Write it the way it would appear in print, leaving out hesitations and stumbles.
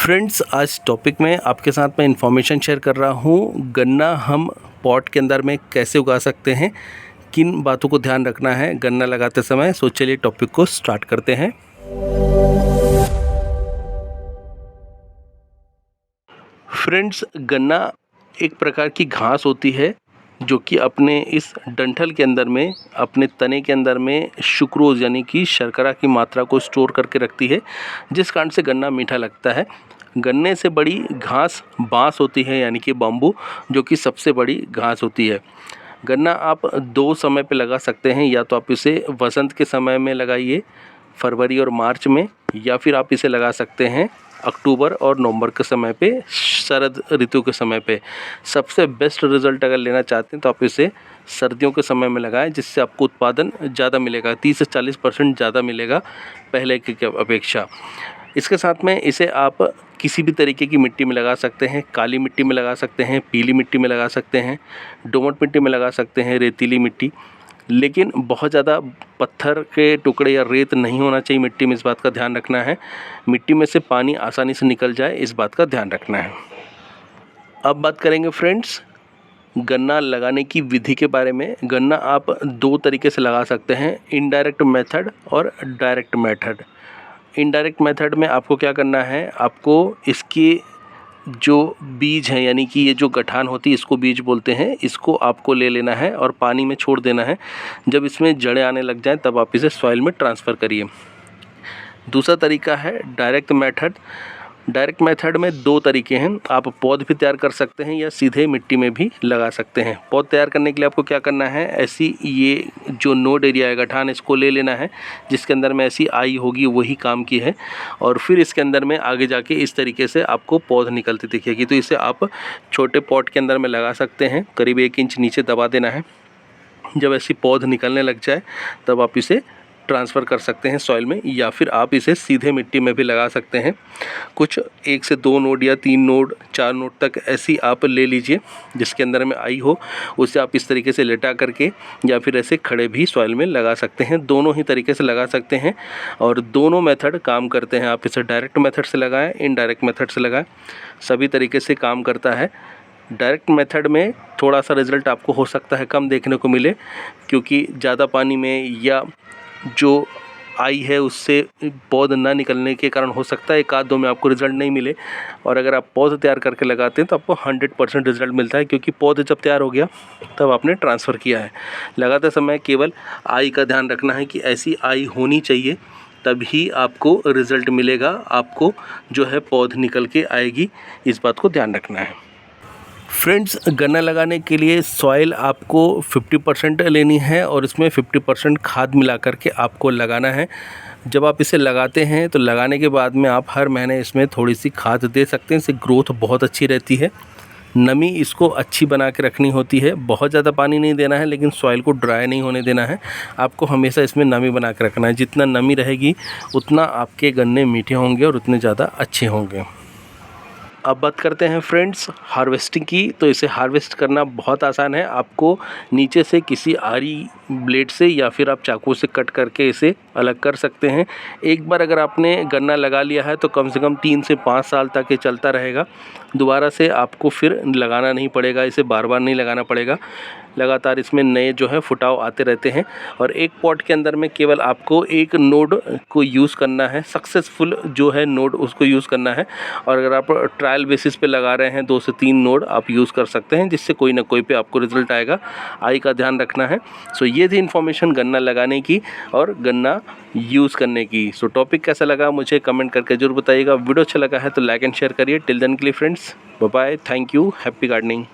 Friends, आज topic में आपके साथ मैं इन्फॉर्मेशन शेयर कर रहा हूँ। गन्ना हम पॉट के अंदर में कैसे उगा सकते हैं, किन बातों को ध्यान रखना है गन्ना लगाते समय। सो चलिए टॉपिक को स्टार्ट करते हैं। फ्रेंड्स, गन्ना एक प्रकार की घास होती है जो कि अपने इस डंठल के अंदर में, अपने तने के अंदर में सुक्रोज यानी कि शर्करा की मात्रा को स्टोर करके रखती है, जिस कारण से गन्ना मीठा लगता है। गन्ने से बड़ी घास बांस होती है यानी कि बाम्बू, जो कि सबसे बड़ी घास होती है। गन्ना आप दो समय पे लगा सकते हैं, या तो आप इसे वसंत के समय में लगाइए फरवरी और मार्च में, या फिर आप इसे लगा सकते हैं अक्टूबर और नवंबर के समय पे, शरद ऋतु के समय पे। सबसे बेस्ट रिजल्ट अगर लेना चाहते हैं तो आप इसे सर्दियों के समय में लगाएं, जिससे आपको उत्पादन ज़्यादा मिलेगा, 30 से 40% ज़्यादा मिलेगा पहले की अपेक्षा। इसके साथ में इसे आप किसी भी तरीके की मिट्टी में लगा सकते हैं। काली मिट्टी में लगा सकते हैं, पीली मिट्टी में लगा सकते हैं, दोमट मिट्टी में लगा सकते हैं, रेतीली मिट्टी। लेकिन बहुत ज़्यादा पत्थर के टुकड़े या रेत नहीं होना चाहिए मिट्टी में, इस बात का ध्यान रखना है। मिट्टी में से पानी आसानी से निकल जाए, इस बात का ध्यान रखना है। अब बात करेंगे फ्रेंड्स गन्ना लगाने की विधि के बारे में। गन्ना आप दो तरीके से लगा सकते हैं, इनडायरेक्ट मेथड और डायरेक्ट मेथड। इनडायरेक्ट मेथड में आपको क्या करना है, आपको इसके जो बीज हैं यानी कि ये जो गठान होती है, इसको बीज बोलते हैं, इसको आपको ले लेना है और पानी में छोड़ देना है। जब इसमें जड़ें आने लग जाएं तब आप इसे सॉइल में ट्रांसफ़र करिए। दूसरा तरीका है डायरेक्ट मेथड। डायरेक्ट मेथड में दो तरीके हैं, आप पौध भी तैयार कर सकते हैं या सीधे मिट्टी में भी लगा सकते हैं। पौध तैयार करने के लिए आपको क्या करना है, ऐसी ये जो नोड एरिया है, गठान, इसको ले लेना है जिसके अंदर में ऐसी आई होगी, वही काम की है। और फिर इसके अंदर में आगे जाके इस तरीके से आपको पौध निकलती दिखेगी। तो इसे आप छोटे पॉट के अंदर में लगा सकते हैं, करीब 1 इंच नीचे दबा देना है। जब ऐसी पौध निकलने लग जाए तब आप इसे ट्रांसफ़र कर सकते हैं सॉइल में, या फिर आप इसे सीधे मिट्टी में भी लगा सकते हैं। कुछ 1 से 2 नोड या 3 नोड 4 नोड तक ऐसी आप ले लीजिए जिसके अंदर में आई हो, उसे आप इस तरीके से लेटा करके या फिर ऐसे खड़े भी सॉइल में लगा सकते हैं। दोनों ही तरीके से लगा सकते हैं और दोनों मेथड काम करते हैं। आप इसे डायरेक्ट मेथड से लगाएं, इनडायरेक्ट मेथड से लगाएं, सभी तरीके से काम करता है। डायरेक्ट मेथड में थोड़ा सा रिज़ल्ट आपको हो सकता है कम देखने को मिले, क्योंकि ज़्यादा पानी में या जो आई है उससे पौध ना निकलने के कारण हो सकता है 1 आध 2 में आपको रिज़ल्ट नहीं मिले। और अगर आप पौध तैयार करके लगाते हैं तो आपको 100% रिज़ल्ट मिलता है, क्योंकि पौध जब तैयार हो गया तब आपने ट्रांसफ़र किया है। लगाते समय केवल आई का ध्यान रखना है कि ऐसी आई होनी चाहिए, तभी आपको रिज़ल्ट मिलेगा, आपको जो है पौध निकल के आएगी, इस बात को ध्यान रखना है। फ्रेंड्स, गन्ना लगाने के लिए सॉइल आपको 50% लेनी है और इसमें 50% खाद मिला करके आपको लगाना है। जब आप इसे लगाते हैं तो लगाने के बाद में आप हर महीने इसमें थोड़ी सी खाद दे सकते हैं, इससे ग्रोथ बहुत अच्छी रहती है। नमी इसको अच्छी बना के रखनी होती है, बहुत ज़्यादा पानी नहीं देना है, लेकिन सॉइल को ड्राई नहीं होने देना है। आपको हमेशा इसमें नमी बना के रखना है। जितना नमी रहेगी उतना आपके गन्ने मीठे होंगे और उतने ज़्यादा अच्छे होंगे। अब बात करते हैं फ्रेंड्स हार्वेस्टिंग की। तो इसे हार्वेस्ट करना बहुत आसान है। आपको नीचे से किसी आरी ब्लेड से या फिर आप चाकू से कट करके इसे अलग कर सकते हैं। एक बार अगर आपने गन्ना लगा लिया है तो कम से कम 3 से 5 साल तक ये चलता रहेगा। दोबारा से आपको फिर लगाना नहीं पड़ेगा, इसे बार बार नहीं लगाना पड़ेगा। लगातार इसमें नए जो है फुटाव आते रहते हैं। और एक पॉट के अंदर में केवल आपको एक नोड को यूज़ करना है, सक्सेसफुल जो है नोड उसको यूज़ करना है। और अगर आप ट्रायल बेसिस पे लगा रहे हैं 2 से 3 नोड आप यूज़ कर सकते हैं, जिससे कोई ना कोई पे आपको रिजल्ट आएगा। आई का ध्यान रखना है। सो ये थी इन्फॉर्मेशन गन्ना लगाने की और गन्ना यूज़ करने की। सो टॉपिक कैसा लगा मुझे कमेंट करके जरूर बताइएगा। वीडियो अच्छा लगा है तो लाइक एंड शेयर करिए। टिल देन के लिए friends, bye bye, thank you, happy gardening.